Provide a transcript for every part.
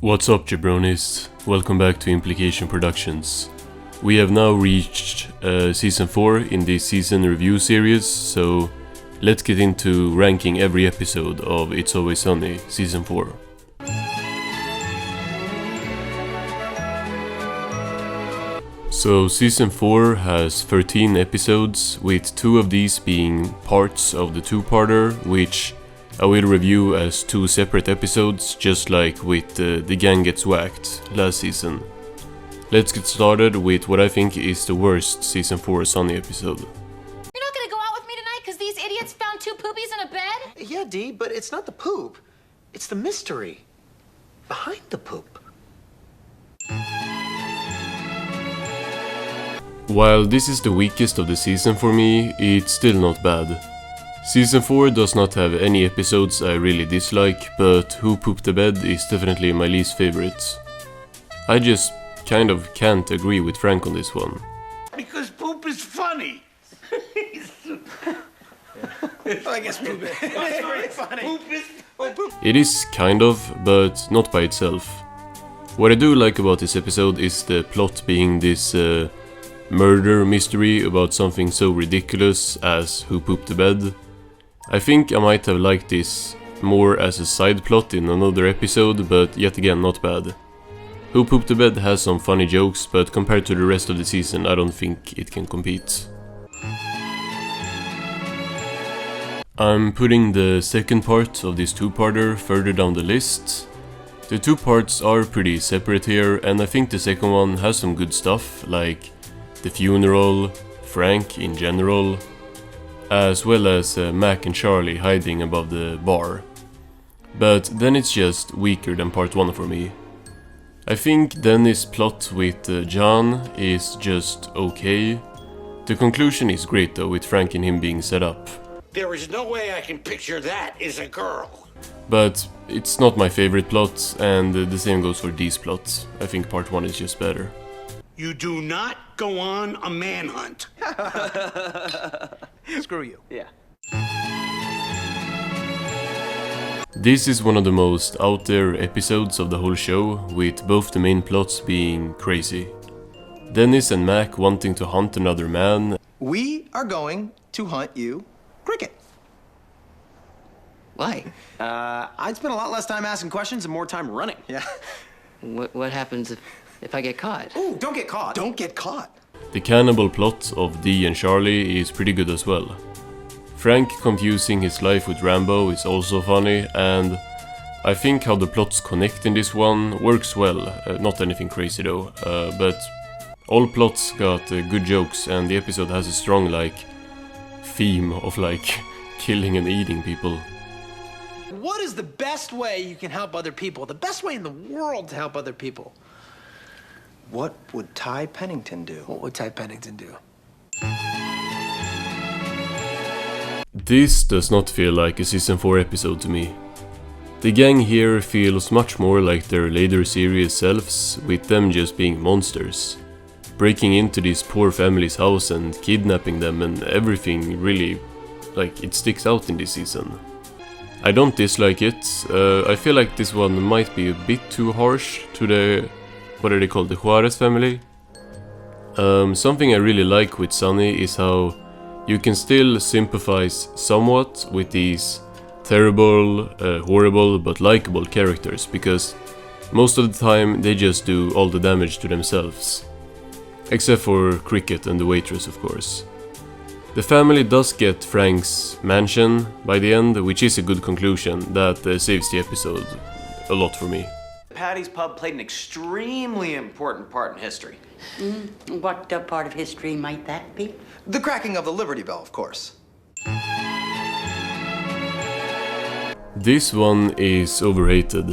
What's up, jabronis? Welcome back to Implication Productions. We have now reached Season 4 in this season review series, so let's get into ranking every episode of It's Always Sunny Season 4. So Season 4 has 13 episodes, with 2 of these being parts of the two-parter, which I will review as 2 separate episodes, just like with The Gang Gets Whacked last season. Let's get started with what I think is the worst Season 4 Sunny episode. You're not gonna go out with me tonight because these idiots found 2 poopies in a bed? Yeah, Dee, but it's not the poop. It's the mystery behind the poop. While this is the weakest of the season for me, it's still not bad. Season 4 does not have any episodes I really dislike, but Who Pooped the Bed is definitely my least favorite. I just kind of can't agree with Frank on this one. Because poop is funny. I guess poop is very funny. Poop is It is kind of, but not by itself. What I do like about this episode is the plot being this murder mystery about something so ridiculous as Who Pooped the Bed. I think I might have liked this more as a side plot in another episode, but yet again not bad. Who Pooped the Bed has some funny jokes, but compared to the rest of the season I don't think it can compete. I'm putting the second part of this two-parter further down the list. The 2 parts are pretty separate here, and I think the second one has some good stuff, like the funeral, Frank in general, as well as Mac and Charlie hiding above the bar. But then it's just weaker than part 1 for me. I think Dennis' plot with John is just okay. The conclusion is great though, with Frank and him being set up. There is no way I can picture that as a girl. But it's not my favorite plot, and the same goes for Dee's plot. I think part 1 is just better. You do not go on a manhunt. Screw you. Yeah. This is one of the most out there episodes of the whole show, with both the main plots being crazy. Dennis and Mac wanting to hunt another man. We are going to hunt you cricket. Why? I'd spend a lot less time asking questions and more time running. Yeah. What happens if I get caught? Ooh, don't get caught. Don't get caught. The cannibal plot of Dee and Charlie is pretty good as well. Frank confusing his life with Rambo is also funny, and I think how the plots connect in this one works well. Not anything crazy though, but all plots got good jokes, and the episode has a strong theme of killing and eating people. What is the best way you can help other people? The best way in the world to help other people? What would Ty Pennington do? What would Ty Pennington do? This does not feel like a Season 4 episode to me. The gang here feels much more like their later series selves, with them just being monsters. Breaking into this poor family's house and kidnapping them, and everything really, it sticks out in this season. I don't dislike it. I feel like this one might be a bit too harsh to the, what are they called, the Juarez family? Something I really like with Sunny is how you can still sympathize somewhat with these terrible, horrible but likable characters, because most of the time they just do all the damage to themselves. Except for Cricket and the waitress, of course. The family does get Frank's mansion by the end, which is a good conclusion that saves the episode a lot for me. Patty's Pub played an extremely important part in history. What part of history might that be? The cracking of the Liberty Bell, of course. This one is overrated.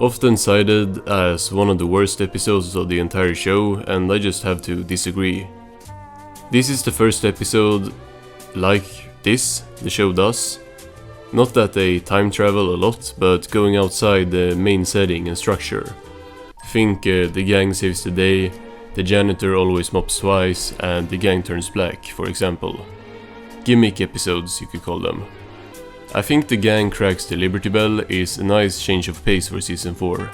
Often cited as one of the worst episodes of the entire show, and I just have to disagree. This is the first episode like this the show does. Not that they time travel a lot, but going outside the main setting and structure. Think the gang saves the day, the janitor always mops twice, and the gang turns black, for example. Gimmick episodes, you could call them. I think the gang cracks the Liberty Bell is a nice change of pace for Season 4.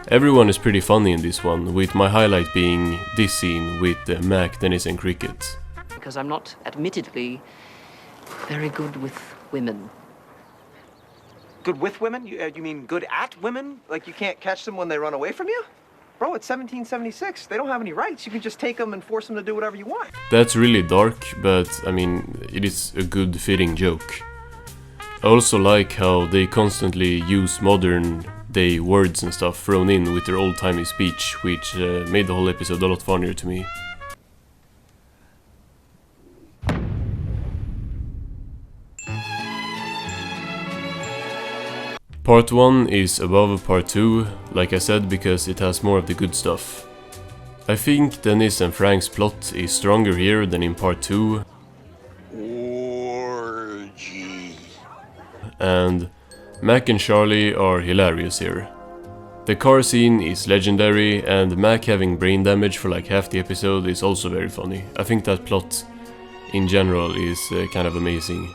Everyone is pretty funny in this one, with my highlight being this scene with Mac, Dennis and Cricket. Because I'm not, admittedly, very good with women. Good with women? You mean good at women? Like you can't catch them when they run away from you? Bro, it's 1776. They don't have any rights. You can just take them and force them to do whatever you want. That's really dark, but I mean, it is a good fitting joke. I also like how they constantly use modern day words and stuff thrown in with their old-timey speech, which made the whole episode a lot funnier to me. Part 1 is above Part 2, like I said, because it has more of the good stuff. I think Dennis and Frank's plot is stronger here than in Part 2. Orgy. And Mac and Charlie are hilarious here. The car scene is legendary, and Mac having brain damage for like half the episode is also very funny. I think that plot in general is kind of amazing.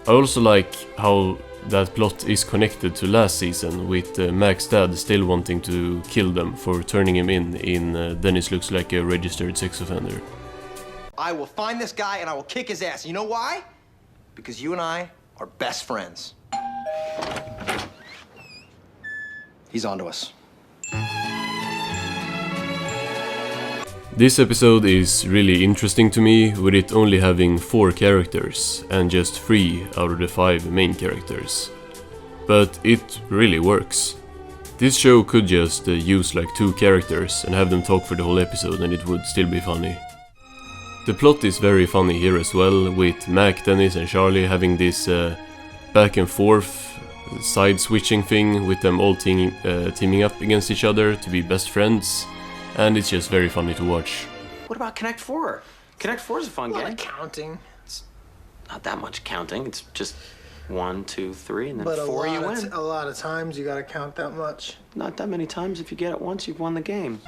I also like how that plot is connected to last season, with Mac's dad still wanting to kill them for turning him in Dennis looks like a registered sex offender. I will find this guy and I will kick his ass. You know why? Because you and I are best friends. He's onto us. This episode is really interesting to me, with it only having 4 characters and just 3 out of the 5 main characters. But it really works. This show could just use like 2 characters and have them talk for the whole episode and it would still be funny. The plot is very funny here as well, with Mac, Dennis and Charlie having this back and forth side switching thing with them all teaming up against each other to be best friends. And it's just very funny to watch. What about Connect 4? Connect 4 is a fun game. Counting. It's not that much counting. It's just 1, 2, 3, and then But 4 you win. a lot of times you gotta count that much. Not that many times. If you get it once, you've won the game.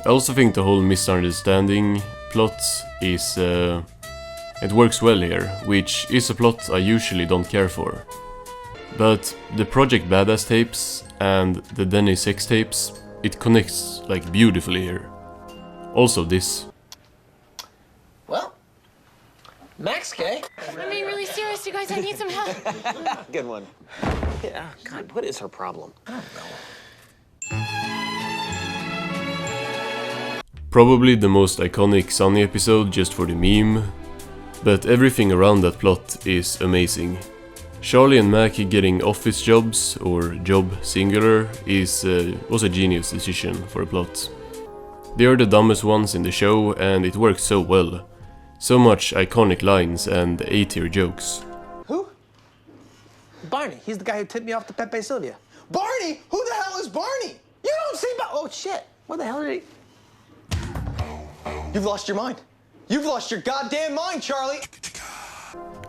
I also think the whole misunderstanding plot is... it works well here, which is a plot I usually don't care for. But the Project Badass tapes and the Dennis sex tapes, it connects like beautifully here. Also this. Well, Max K. I'm being really serious, you guys. I need some help. Good one. Yeah, God, what is her problem? Probably the most iconic Sunny episode just for the meme, but everything around that plot is amazing. Charlie and Mac getting office jobs, or job singular, was a genius decision for a plot. They are the dumbest ones in the show and it works so well. So much iconic lines and A-tier jokes. Who? Barney. He's the guy who tipped me off to Pepe Sylvia. Barney? Who the hell is Barney? You don't see Oh, shit. What the hell did he... You've lost your mind. You've lost your goddamn mind, Charlie!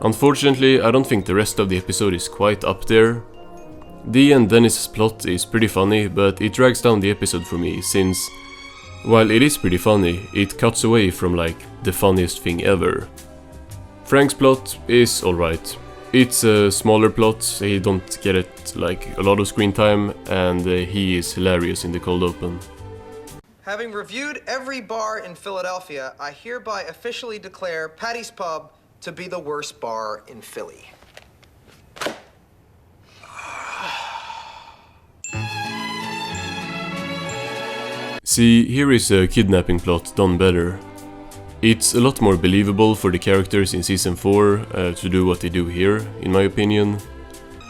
Unfortunately, I don't think the rest of the episode is quite up there. Dee and Dennis's plot is pretty funny, but it drags down the episode for me, since, while it is pretty funny, it cuts away from like the funniest thing ever. Frank's plot is alright. It's a smaller plot, he don't get it like a lot of screen time, and he is hilarious in the cold open. Having reviewed every bar in Philadelphia, I hereby officially declare Patty's Pub to be the worst bar in Philly. See, here is a kidnapping plot done better. It's a lot more believable for the characters in Season 4 to do what they do here, in my opinion.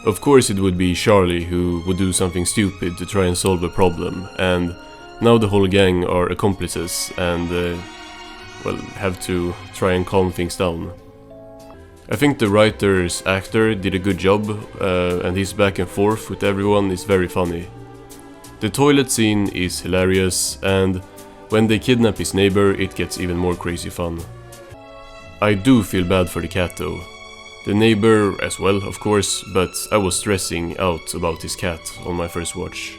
Of course it would be Charlie who would do something stupid to try and solve a problem, and now the whole gang are accomplices and, well, have to try and calm things down. I think the writer's actor did a good job, and his back and forth with everyone is very funny. The toilet scene is hilarious, and when they kidnap his neighbor, it gets even more crazy fun. I do feel bad for the cat though. The neighbor as well, of course, but I was stressing out about his cat on my first watch.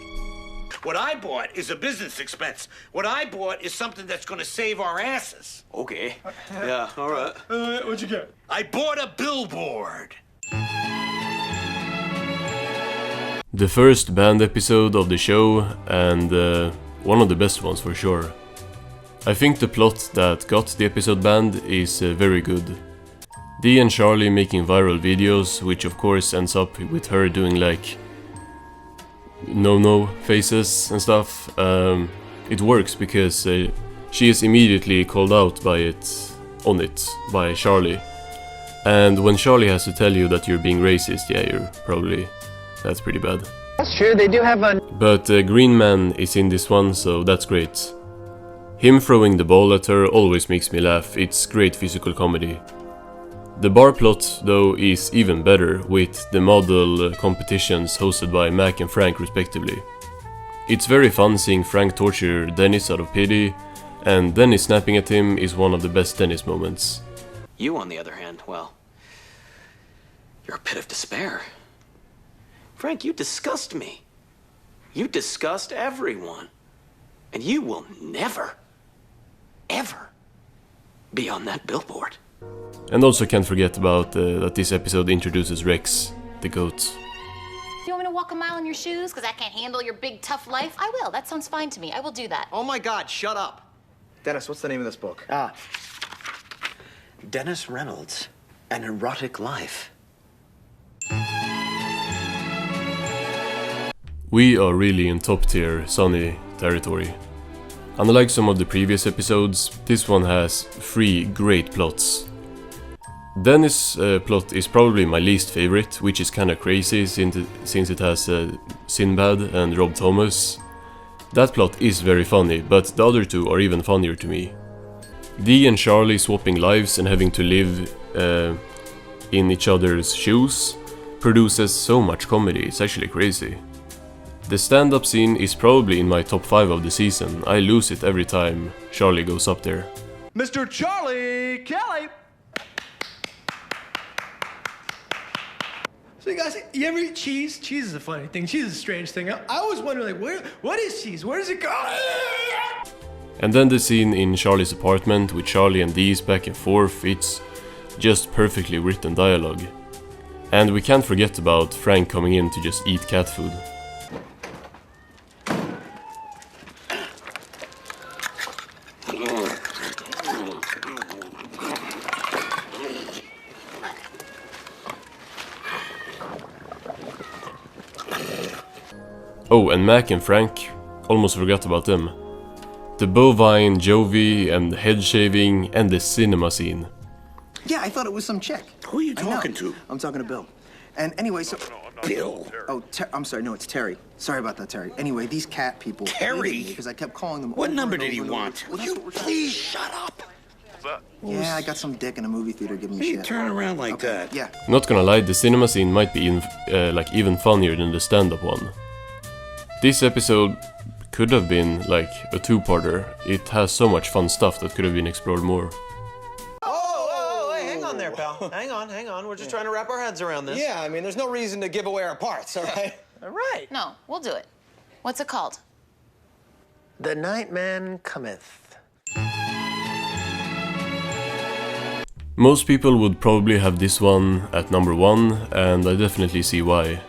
What I bought is a business expense. What I bought is something that's gonna save our asses. Okay. Yeah, all right. What'd you get? I bought a billboard. The first band episode of the show, and one of the best ones for sure. I think the plot that got the episode banned is very good. Dee and Charlie making viral videos, which of course ends up with her doing like no faces and stuff. It works because she is immediately called out by Charlie. And when Charlie has to tell you that you're being racist, yeah, that's pretty bad. That's true, they do have a... But Green Man is in this one, so that's great. Him throwing the ball at her always makes me laugh, it's great physical comedy. The bar plot, though, is even better, with the model competitions hosted by Mac and Frank respectively. It's very fun seeing Frank torture Dennis out of pity, and Dennis snapping at him is one of the best Dennis moments. You, on the other hand, well, you're a pit of despair. Frank, you disgust me. You disgust everyone. And you will never, ever be on that billboard. And also can't forget about that this episode introduces Rex, the goat. You want me to walk a mile in your shoes because I can't handle your big tough life? I will. That sounds fine to me. I will do that. Oh my God, shut up. Dennis, what's the name of this book? Dennis Reynolds, An Erotic Life. We are really in top tier Sunny territory. Unlike some of the previous episodes, this one has 3 great plots. Dennis' plot is probably my least favorite, which is kinda crazy since it has Sinbad and Rob Thomas. That plot is very funny, but the other 2 are even funnier to me. Dee and Charlie swapping lives and having to live in each other's shoes produces so much comedy, it's actually crazy. The stand-up scene is probably in my top 5 of the season. I lose it every time Charlie goes up there. Mr. Charlie Kelly! So you guys, you ever eat cheese? Cheese is a funny thing. Cheese is a strange thing. I always wonder, like, what is cheese? Where does it go? And then the scene in Charlie's apartment with Charlie and Dee's back and forth, it's just perfectly written dialogue. And we can't forget about Frank coming in to just eat cat food. Oh, and Mac and Frank, almost forgot about them. The bovine, Jovi, and the head shaving, and the cinema scene. Yeah, I thought it was some chick. Who are you talking to? I'm talking to Bill. And anyway, so... Bill? Oh, I'm sorry, no, it's Terry. Sorry about that, Terry. Anyway, these cat people... Terry? Because I kept calling them What over number and did over he and want? over. Well, that's You what we're trying- please shut up. Yeah, I got some dick in a movie theater giving me You shit. turn around like that. Yeah. Not gonna lie, the cinema scene might be even funnier than the stand-up one. This episode could have been like a 2-parter. It has so much fun stuff that could have been explored more. Hey, hang on there, pal. Hang on. We're just trying to wrap our heads around this. Yeah, I mean, there's no reason to give away our parts, all right? All right. No, we'll do it. What's it called? The Night Man Cometh. Most people would probably have this one at number 1, and I definitely see why.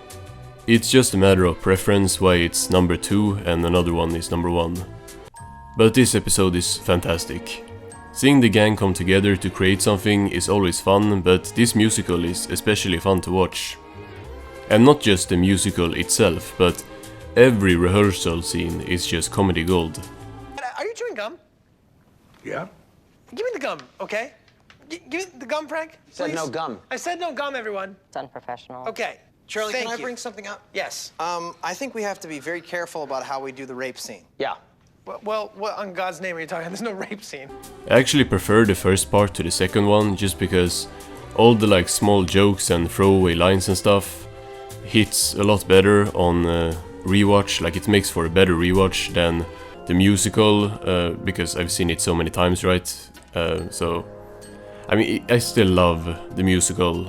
It's just a matter of preference why it's number 2 and another one is number 1. But this episode is fantastic. Seeing the gang come together to create something is always fun, but this musical is especially fun to watch. And not just the musical itself, but every rehearsal scene is just comedy gold. Are you chewing gum? Yeah? Give me the gum, okay? Give me the gum, Frank. Said please. no gum. I said no gum, everyone. It's unprofessional. Okay. Charlie, Thank can I you. bring something up? Yes. I think we have to be very careful about how we do the rape scene. Yeah. Well, what on God's name are you talking? There's no rape scene. I actually prefer the first part to the second one, just because all the like small jokes and throwaway lines and stuff hits a lot better on rewatch. Like it makes for a better rewatch than the musical, because I've seen it so many times, right? So, I mean, I still love the musical.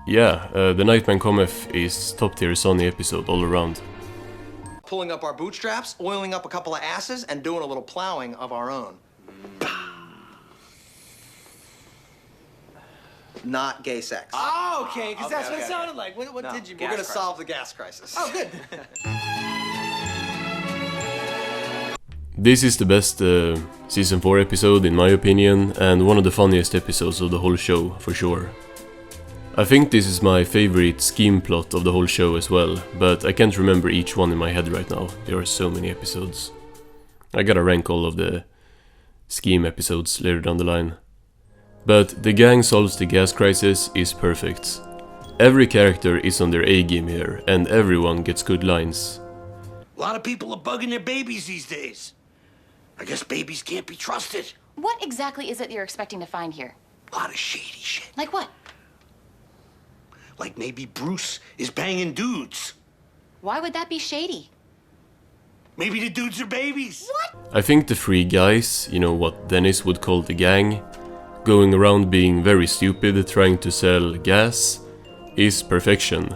The Night Man Cometh is top tier Sunny episode all around. Pulling up our bootstraps, oiling up a couple of asses, and doing a little plowing of our own. not gay sex. Oh, okay, because that's what it sounded like. What No, did you we're mean? gonna solve the gas crisis. Oh, good. This is the best season 4 episode in my opinion, and one of the funniest episodes of the whole show, for sure. I think this is my favorite scheme plot of the whole show as well, but I can't remember each one in my head right now. There are so many episodes. I gotta rank all of the scheme episodes later down the line. But the gang solves the gas crisis is perfect. Every character is on their A-game here, and everyone gets good lines. A lot of people are bugging their babies these days. I guess babies can't be trusted. What exactly is it you're expecting to find here? A lot of shady shit. Like what? Like maybe Bruce is banging dudes. Why would that be shady? Maybe the dudes are babies. What? I think the three guys, you know what Dennis would call the gang, going around being very stupid trying to sell gas, is perfection.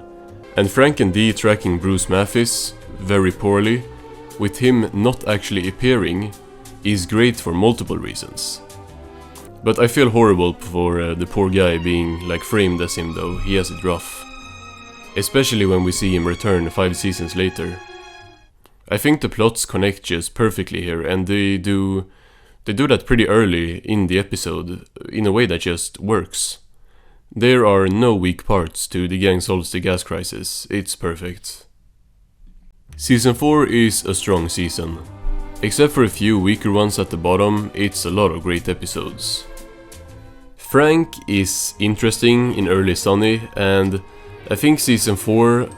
And Frank and Dee tracking Bruce Mathis very poorly, with him not actually appearing, is great for multiple reasons. But I feel horrible for the poor guy being like framed as him though, he has it rough. Especially when we see him return 5 seasons later. I think the plots connect just perfectly here, and they do that pretty early in the episode, in a way that just works. There are no weak parts to The Gang Solves the Gas Crisis, it's perfect. Season 4 is a strong season. Except for a few weaker ones at the bottom, it's a lot of great episodes. Frank is interesting in early Sunny, and I think season 4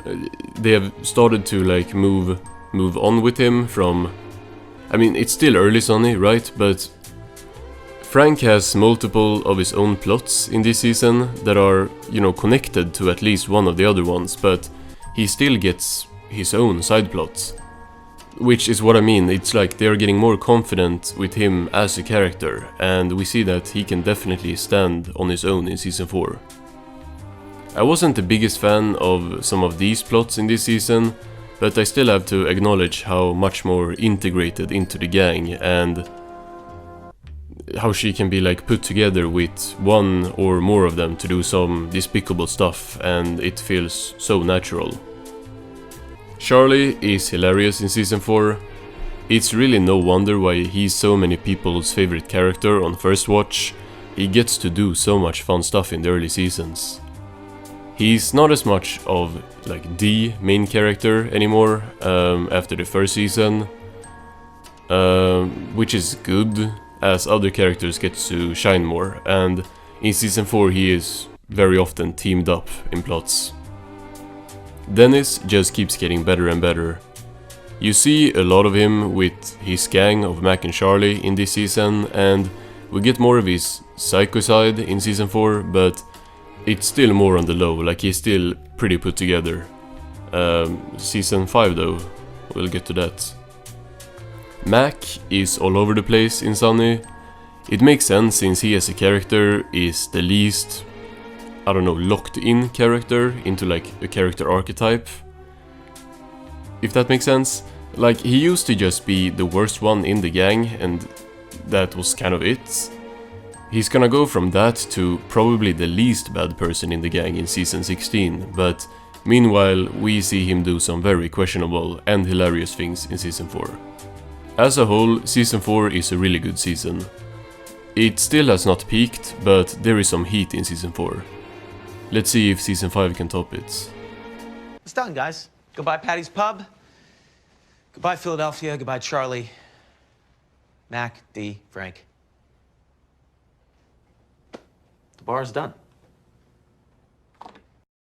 they have started to like move on with him from... I mean, it's still early Sunny, right? But Frank has multiple of his own plots in this season that are, you know, connected to at least one of the other ones, but he still gets his own side plots. Which is what I mean, it's like they're getting more confident with him as a character, and we see that he can definitely stand on his own in season 4. I wasn't the biggest fan of some of these plots in this season, but I still have to acknowledge how much more integrated into the gang and how she can be like put together with one or more of them to do some despicable stuff, and it feels so natural. Charlie is hilarious in season 4. It's really no wonder why he's so many people's favorite character on first watch. He gets to do so much fun stuff in the early seasons. He's not as much of like the main character anymore after the first season, which is good as other characters get to shine more, and in season 4 he is very often teamed up in plots. Dennis just keeps getting better and better. You see a lot of him with his gang of Mac and Charlie in this season, and we get more of his psycho side in season 4, but it's still more on the low, like he's still pretty put together. Season 5 though, we'll get to that. Mac is all over the place in Sunny. It makes sense since he as a character is the least, I don't know, locked in character into like a character archetype. If that makes sense. Like, he used to just be the worst one in the gang, and that was kind of it. He's gonna go from that to probably the least bad person in the gang in season 16, but meanwhile we see him do some very questionable and hilarious things in season 4. As a whole, season 4 is a really good season. It still has not peaked, but there is some heat in season 4. Let's see if season 5 can top it. It's done, guys. Goodbye, Patty's Pub. Goodbye, Philadelphia. Goodbye, Charlie. Mac, Dee, Frank. The bar's done.